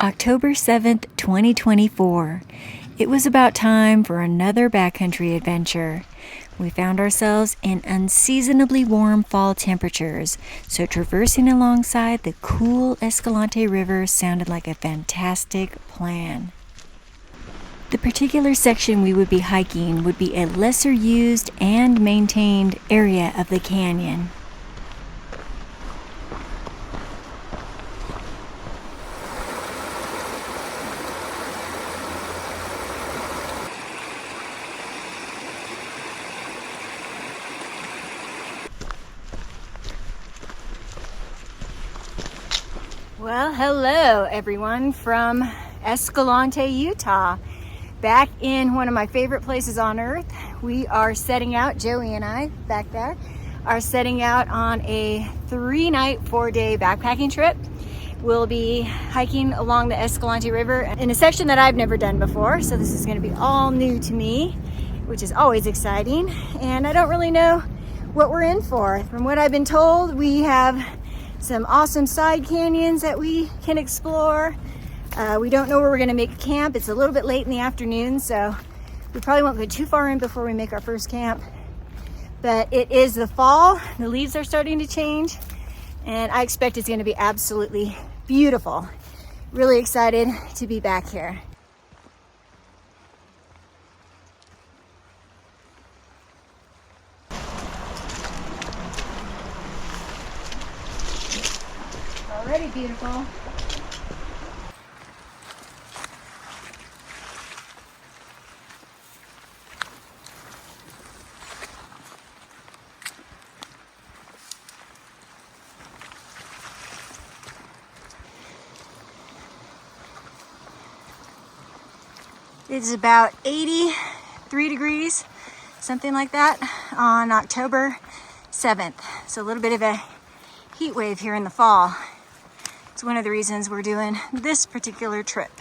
October 7th, 2024. It was about time for another backcountry adventure. We found ourselves in unseasonably warm fall temperatures, so traversing alongside the cool Escalante River sounded like a fantastic plan. The particular section we would be hiking would be a lesser used and maintained area of the canyon. Well, hello everyone from Escalante, Utah. Back in one of my favorite places on earth. We are setting out, Joey and I back there, are setting out on a 3-night, 4-day backpacking trip. We'll be hiking along the Escalante River in a section that I've never done before, so this is going to be all new to me, which is always exciting, and I don't really know what we're in for. From what I've been told, we have some awesome side canyons that we can explore. We don't know where we're going to make camp. It's a little bit late in the afternoon, so we probably won't go too far in before we make our first camp. But it is the fall. The leaves are starting to change, and I expect it's going to be absolutely beautiful. Really excited to be back here. Already beautiful. It's about 83 degrees, something like that, on October 7th. So a little bit of a heat wave here in the fall. It's one of the reasons we're doing this particular trip.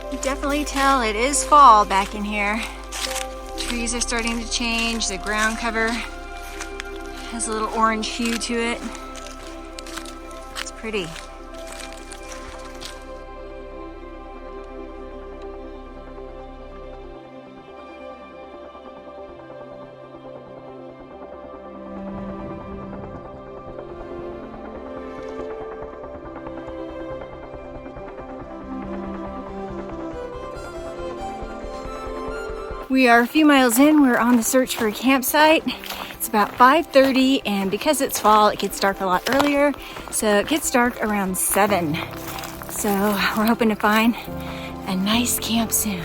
You definitely tell it is fall back in here. Trees are starting to change. The ground cover has a little orange hue to it. It's pretty. We are a few miles in. We're on the search for a campsite. It's about 5:30, and because it's fall, it gets dark a lot earlier. So it gets dark around 7. So we're hoping to find a nice camp soon.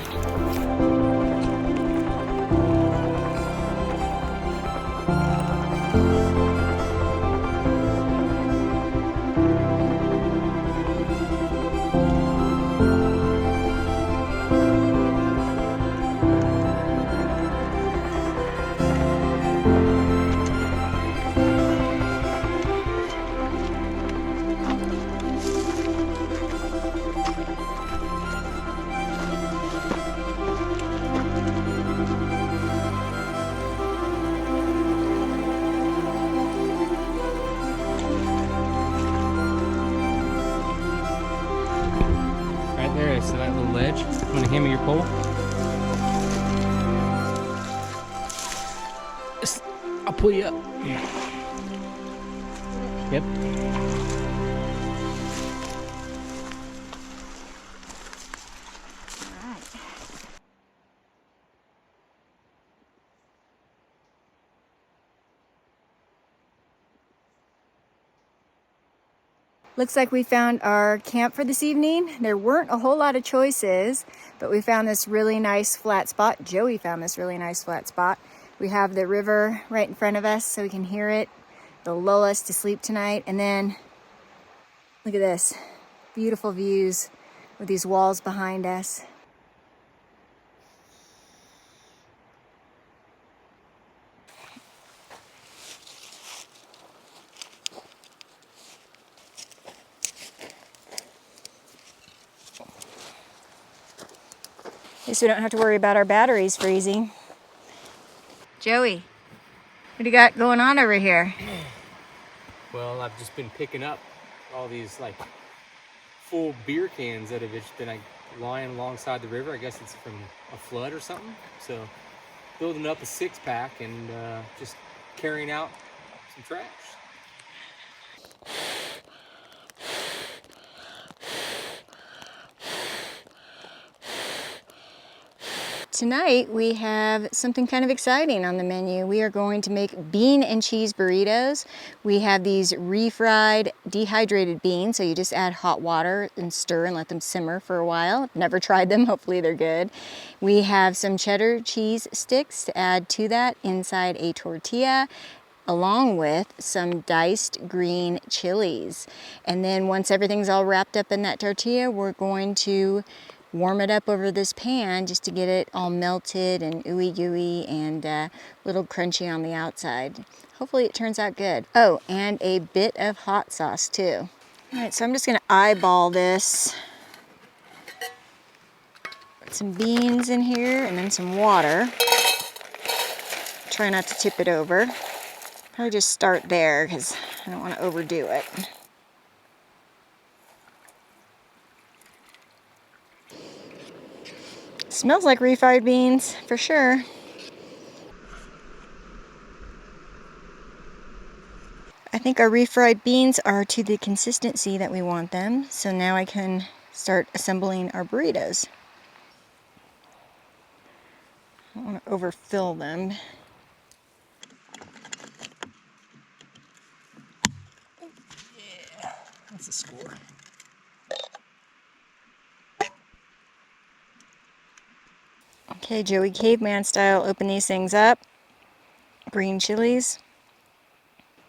name of your pole? I'll pull you up. Yep. Looks like we found our camp for this evening. There weren't a whole lot of choices, but we found this really nice flat spot. Joey found this really nice flat spot. We have the river right in front of us so we can hear it. They'll lull us to sleep tonight. And then, look at this. Beautiful views with these walls behind us. At least we don't have to worry about our batteries freezing. Joey, what do you got going on over here? Well, I've just been picking up all these like full beer cans that have just been like lying alongside the river. I guess it's from a flood or something. So building up a 6-pack and just carrying out some trash. Tonight we have something kind of exciting on the menu. We are going to make bean and cheese burritos. We have these refried dehydrated beans, so you just add hot water and stir and let them simmer for a while. Never tried them, hopefully they're good. We have some cheddar cheese sticks to add to that inside a tortilla, along with some diced green chilies. And then once everything's all wrapped up in that tortilla, we're going to warm it up over this pan just to get it all melted and ooey gooey and a little crunchy on the outside. Hopefully it turns out good. Oh, and a bit of hot sauce too. All right, so I'm just gonna eyeball this. Put some beans in here and then some water. Try not to tip it over. Probably just start there because I don't want to overdo it. Smells like refried beans for sure. I think our refried beans are to the consistency that we want them, so now I can start assembling our burritos. I don't want to overfill them. Yeah, that's a score. Okay, Joey Caveman style, open these things up. Green chilies.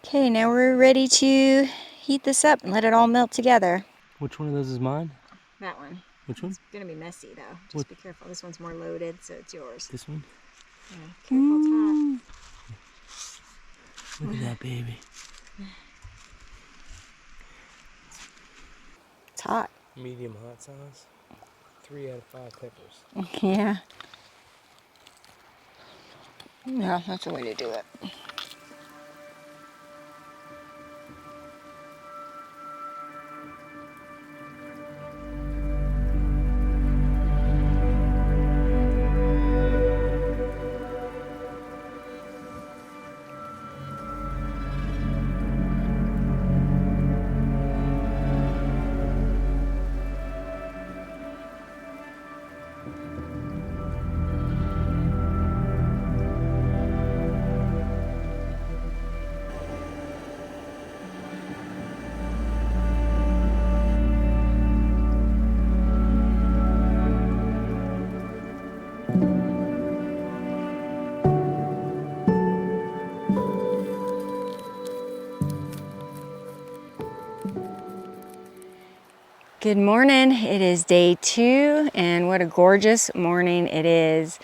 Okay, now we're ready to heat this up and let it all melt together. Which one of those is mine? That one. Which one? It's gonna be messy though. Just be careful. This one's more loaded, so it's yours. This one? Yeah, careful, Look at that baby. It's hot. Medium hot sauce. 3 out of 5 peppers. Yeah. Yeah, that's the way to do it. Good morning. It is day 2, and what a gorgeous morning it is.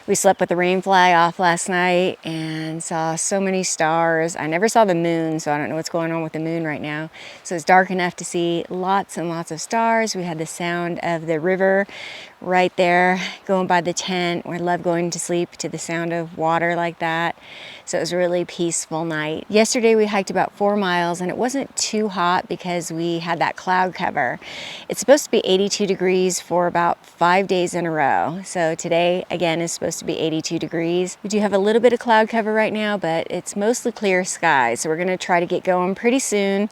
We slept with the rain fly off last night and saw so many stars. I never saw the moon, so I don't know what's going on with the moon right now. So it's dark enough to see lots and lots of stars. We had the sound of the river right there going by the tent. I love going to sleep to the sound of water like that. So it was a really peaceful night. Yesterday we hiked about 4 miles and it wasn't too hot because we had that cloud cover. It's supposed to be 82 degrees for about 5 days in a row. So today again is supposed to be 82 degrees. We do have a little bit of cloud cover right now, but it's mostly clear skies. So we're gonna try to get going pretty soon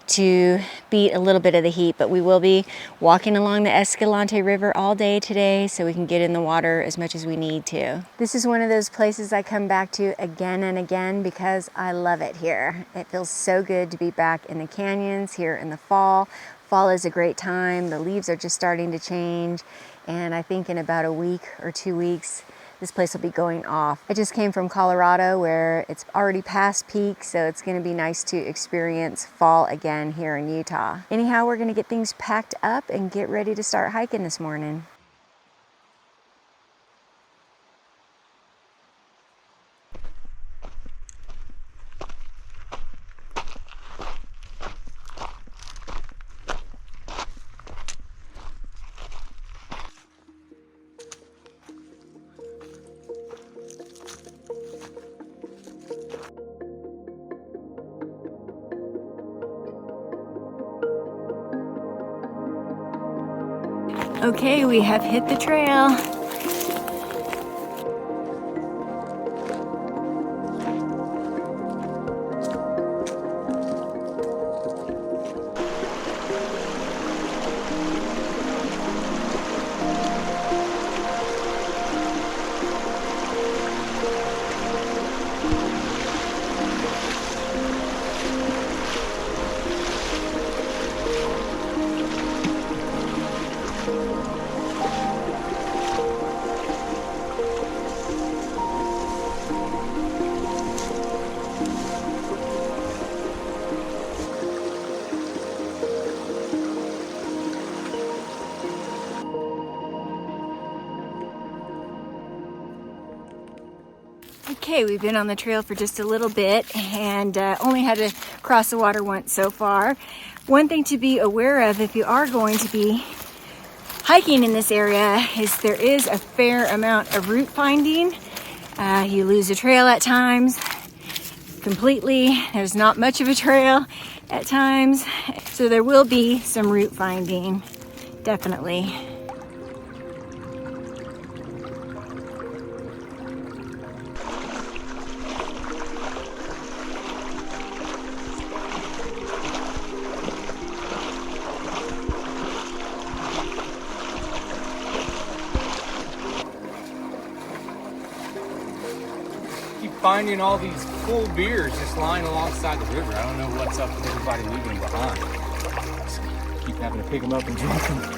to beat a little bit of the heat, but we will be walking along the Escalante River all day today so we can get in the water as much as we need to. This is one of those places I come back to again and again because I love it here. It feels so good to be back in the canyons here in the fall. Fall is a great time. The leaves are just starting to change, and I think in about a week or 2 weeks this place will be going off. I just came from Colorado where it's already past peak, so it's gonna be nice to experience fall again here in Utah. Anyhow, we're gonna get things packed up and get ready to start hiking this morning. Okay, we have hit the trail. Okay, we've been on the trail for just a little bit and only had to cross the water once so far. One thing to be aware of if you are going to be hiking in this area is there is a fair amount of route finding. You lose a trail at times completely. There's not much of a trail at times. So there will be some route finding, definitely. Finding all these full beers just lying alongside the river. I don't know what's up with everybody leaving them behind. Just keep having to pick them up and drink them.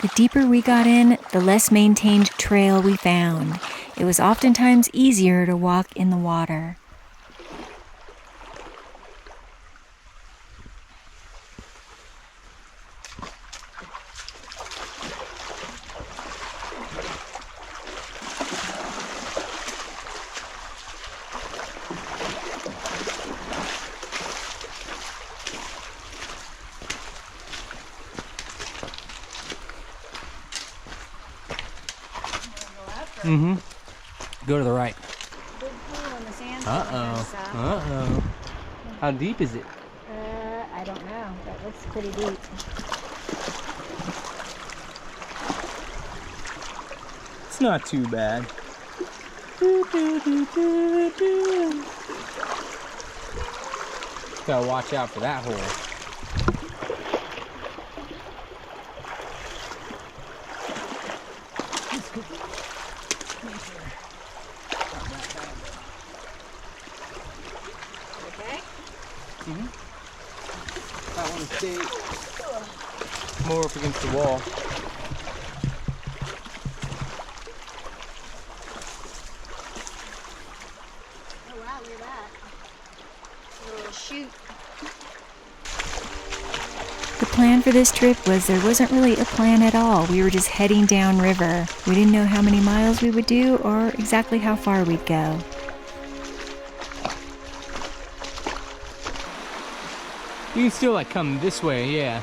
The deeper we got in, the less maintained trail we found. It was oftentimes easier to walk in the water. Mm-hmm. Go to the right. Big pool in the sand. Uh-oh. How deep is it? I don't know. That looks pretty deep. It's not too bad. Gotta watch out for that hole. Okay. Mm-hmm. That one stay more up against the wall. Oh wow, look at that. Little chute. The plan for this trip was there wasn't really a plan at all. We were just heading downriver. We didn't know how many miles we would do or exactly how far we'd go. You can still like come this way, yeah.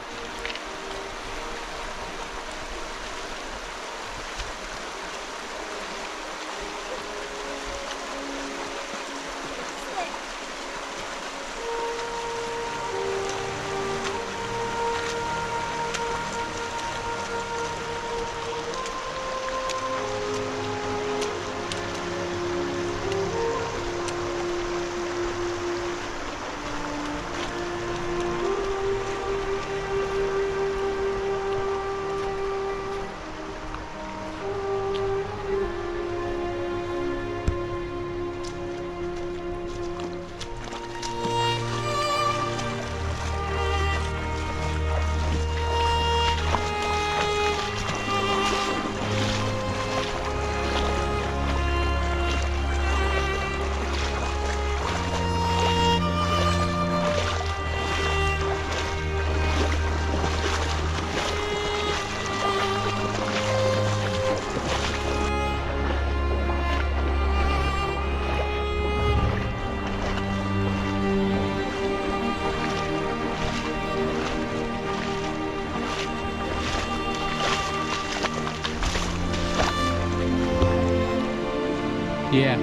Yeah,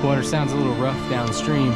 water sounds a little rough downstream.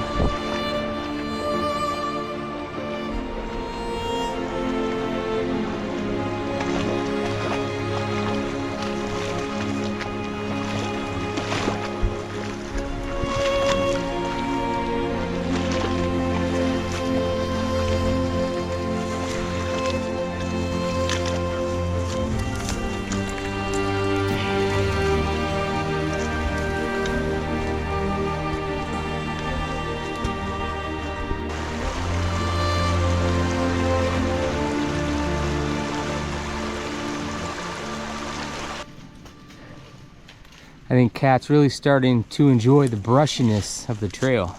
I think Kat's really starting to enjoy the brushiness of the trail.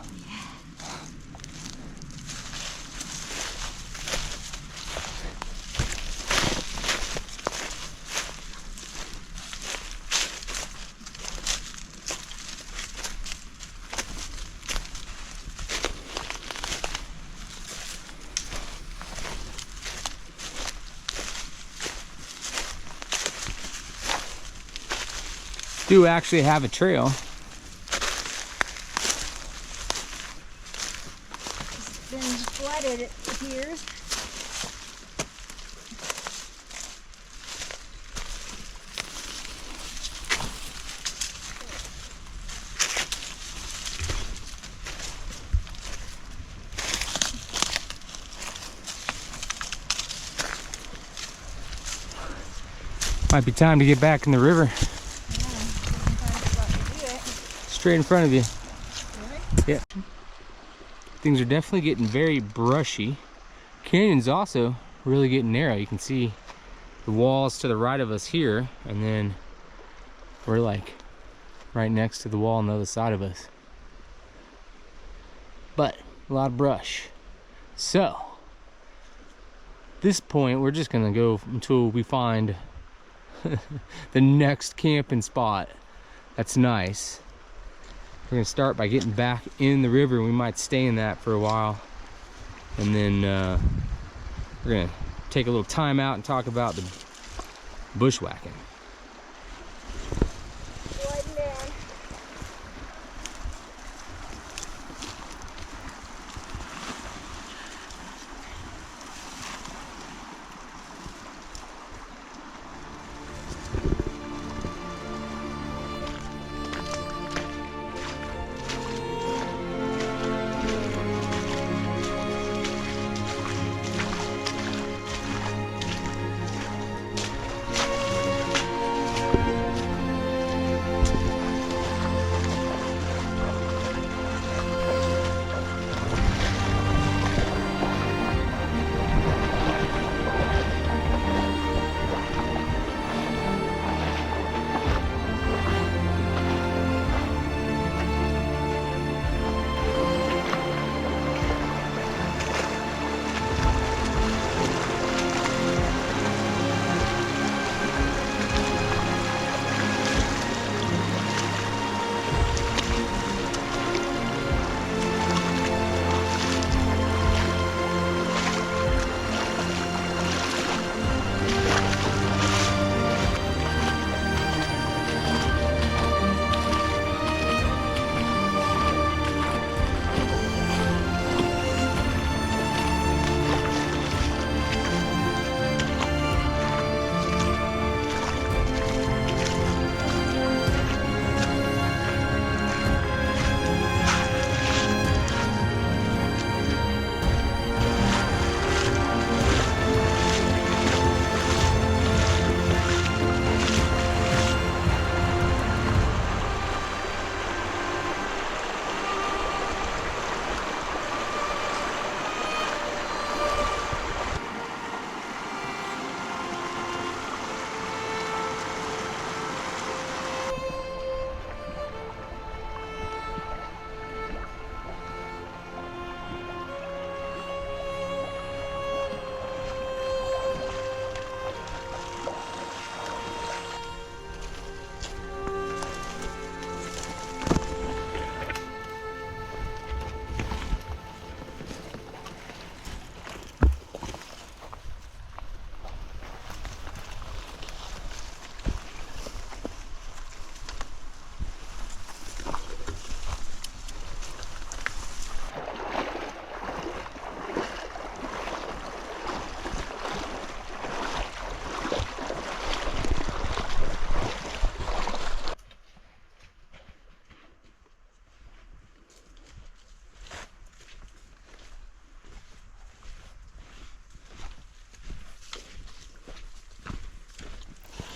Do actually have a trail. It's been flooded, it appears. Might be time to get back in the river. Straight in front of you. Really? Yeah. Things are definitely getting very brushy. Canyon's also really getting narrow. You can see the walls to the right of us here, and then we're like right next to the wall on the other side of us. But a lot of brush. So, at this point, we're just gonna go until we find the next camping spot. That's nice. We're gonna start by getting back in the river. We might stay in that for a while, and then we're gonna take a little time out and talk about the bushwhacking. Well,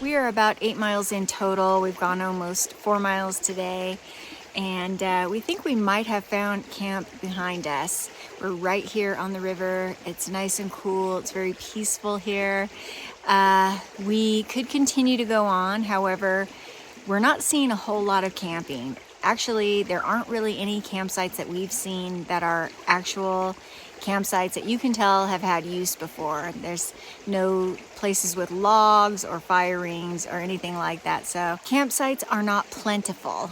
We are about 8 miles in total. We've gone almost 4 miles today, and we think we might have found camp behind us. We're right here on the river. It's nice and cool. It's very peaceful here. We could continue to go on. However, we're not seeing a whole lot of camping. Actually, there aren't really any campsites that we've seen that are actual campsites that you can tell have had use before. There's no places with logs or fire rings or anything like that. So campsites are not plentiful.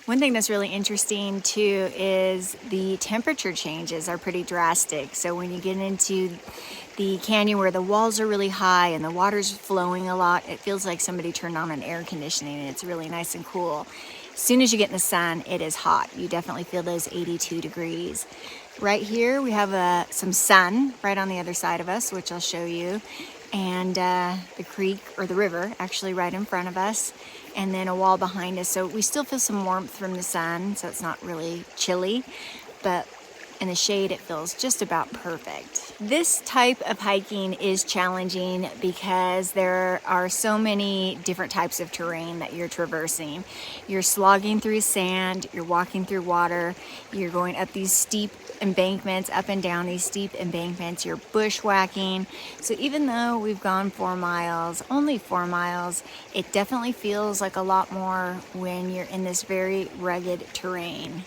One thing that's really interesting too is the temperature changes are pretty drastic. So when you get into the canyon where the walls are really high and the water's flowing a lot, it feels like somebody turned on an air conditioning, and it's really nice and cool. As soon as you get in the sun, it is hot. You definitely feel those 82 degrees. Right here, we have some sun right on the other side of us, which I'll show you. And the creek, or the river, actually right in front of us. And then a wall behind us. So we still feel some warmth from the sun, so it's not really chilly. But in the shade, it feels just about perfect. This type of hiking is challenging because there are so many different types of terrain that you're traversing. You're slogging through sand, you're walking through water, you're going up these steep embankments, up and down these steep embankments, you're bushwhacking. So even though we've gone 4 miles, only 4 miles, it definitely feels like a lot more when you're in this very rugged terrain.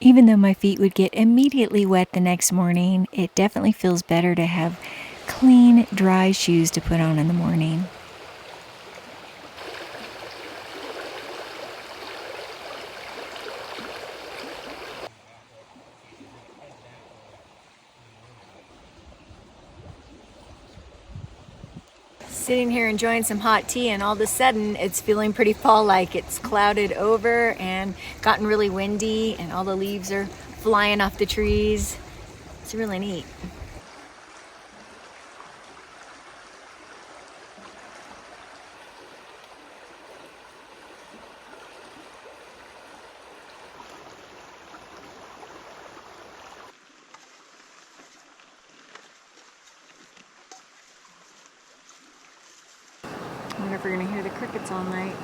Even though my feet would get immediately wet the next morning, it definitely feels better to have clean, dry shoes to put on in the morning. Sitting here enjoying some hot tea, and all of a sudden it's feeling pretty fall-like. It's clouded over and gotten really windy, and all the leaves are flying off the trees. It's really neat. I wonder if we're gonna hear the crickets all night.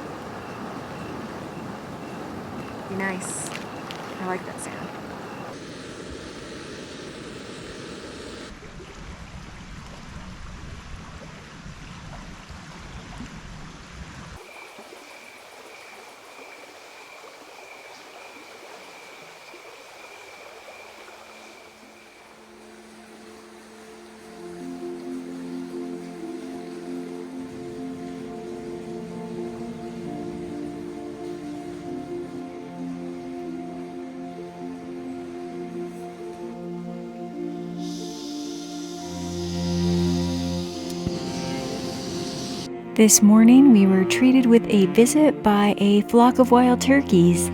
Be nice. I like that sound. This morning we were treated with a visit by a flock of wild turkeys.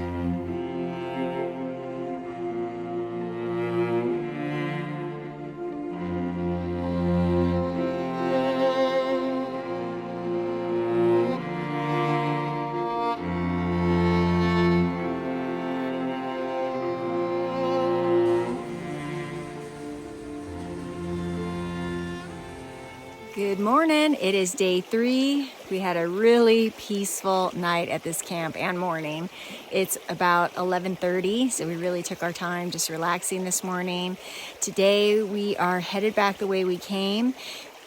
Good morning. It is day 3. We had a really peaceful night at this camp and morning. It's about 11:30, so we really took our time just relaxing this morning. Today we are headed back the way we came.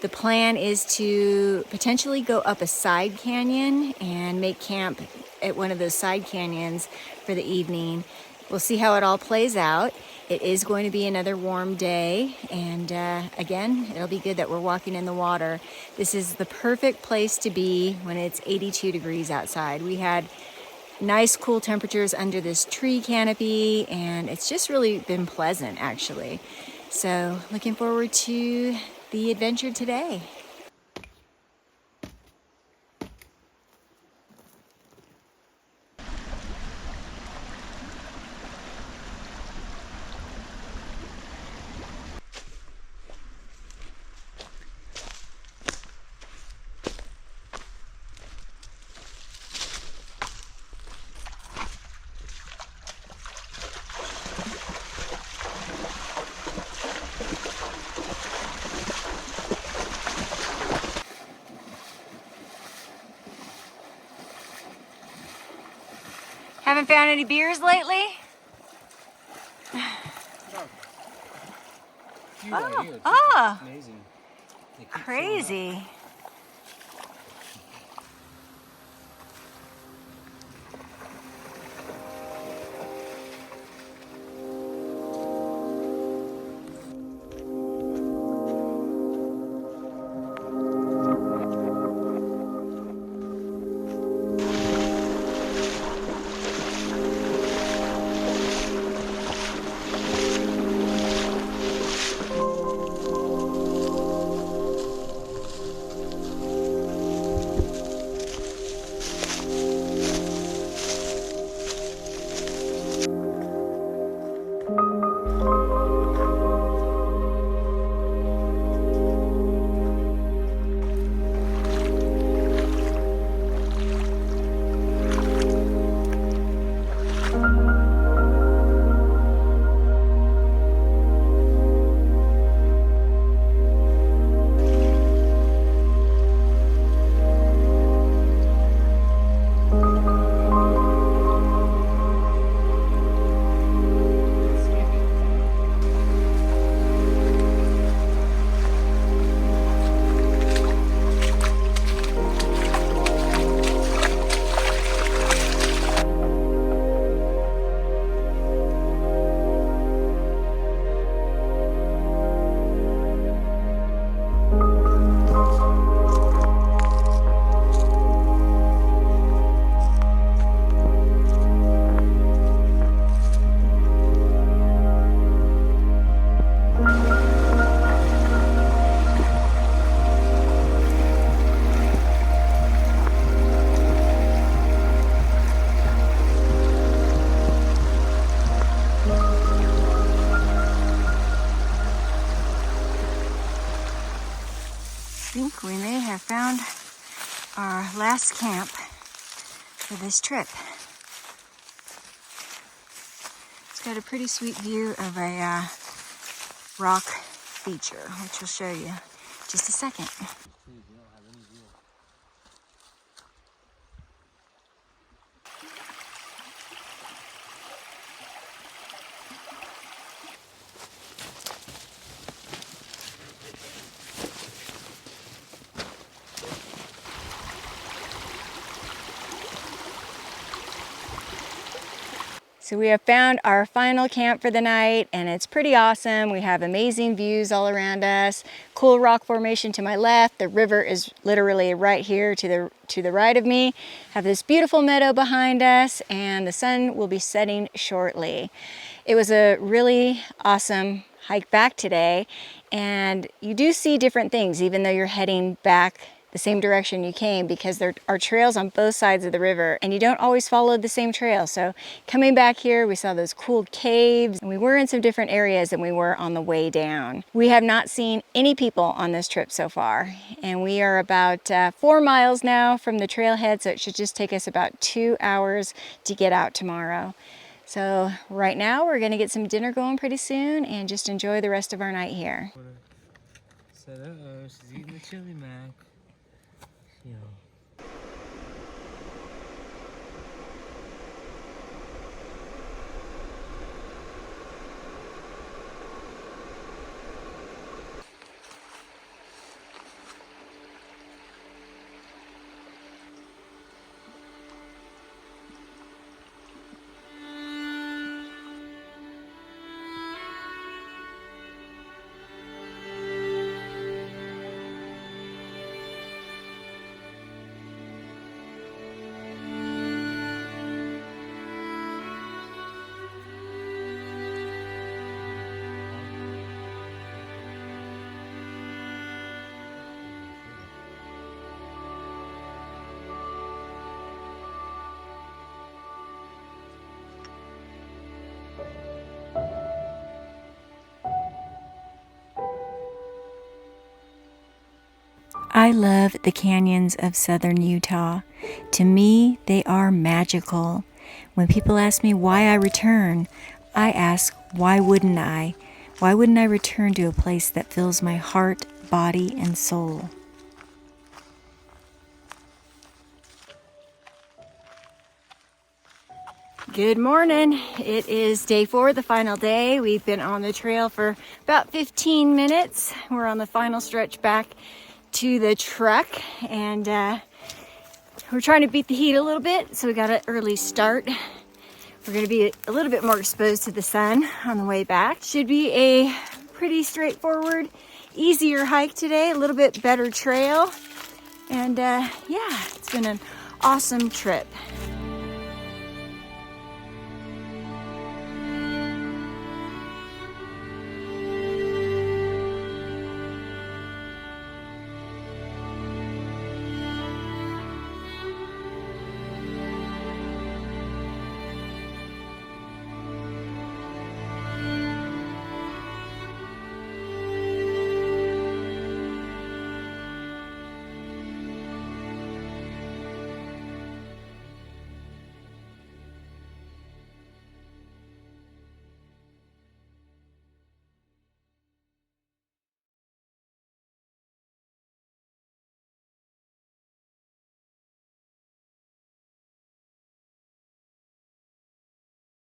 The plan is to potentially go up a side canyon and make camp at one of those side canyons for the evening. We'll see how it all plays out. It is going to be another warm day, and again, it'll be good that we're walking in the water. This is the perfect place to be when it's 82 degrees outside. We had nice cool temperatures under this tree canopy, and it's just really been pleasant actually. So looking forward to the adventure today. Haven't found any beers lately? Oh, Amazing. They keep showing up. crazy. I think we may have found our last camp for this trip. It's got a pretty sweet view of a rock feature, which we'll show you in just a second. So we have found our final camp for the night, and it's pretty awesome. We have amazing views all around us. Cool rock formation to my left. The river is literally right here to the right of me. Have this beautiful meadow behind us, and the sun will be setting shortly. It was a really awesome hike back today, and you do see different things even though you're heading back the same direction you came, because there are trails on both sides of the river and you don't always follow the same trail. So coming back here, we saw those cool caves, and we were in some different areas than we were on the way down. We have not seen any people on this trip so far, and we are about 4 miles now from the trailhead, so it should just take us about 2 hours to get out tomorrow. So right now we're gonna get some dinner going pretty soon and just enjoy the rest of our night here. Said, uh-oh, she's eating the chili mac. You know. I love the canyons of southern Utah. To me, they are magical. When people ask me why I return, I ask, why wouldn't I? Why wouldn't I return to a place that fills my heart, body, and soul? Good morning. It is day 4, the final day. We've been on the trail for about 15 minutes. We're on the final stretch back to the truck, and we're trying to beat the heat a little bit, so we got an early start. We're going to be a little bit more exposed to the sun on the way back. Should be a pretty straightforward, easier hike today, a little bit better trail, and yeah, it's been an awesome trip.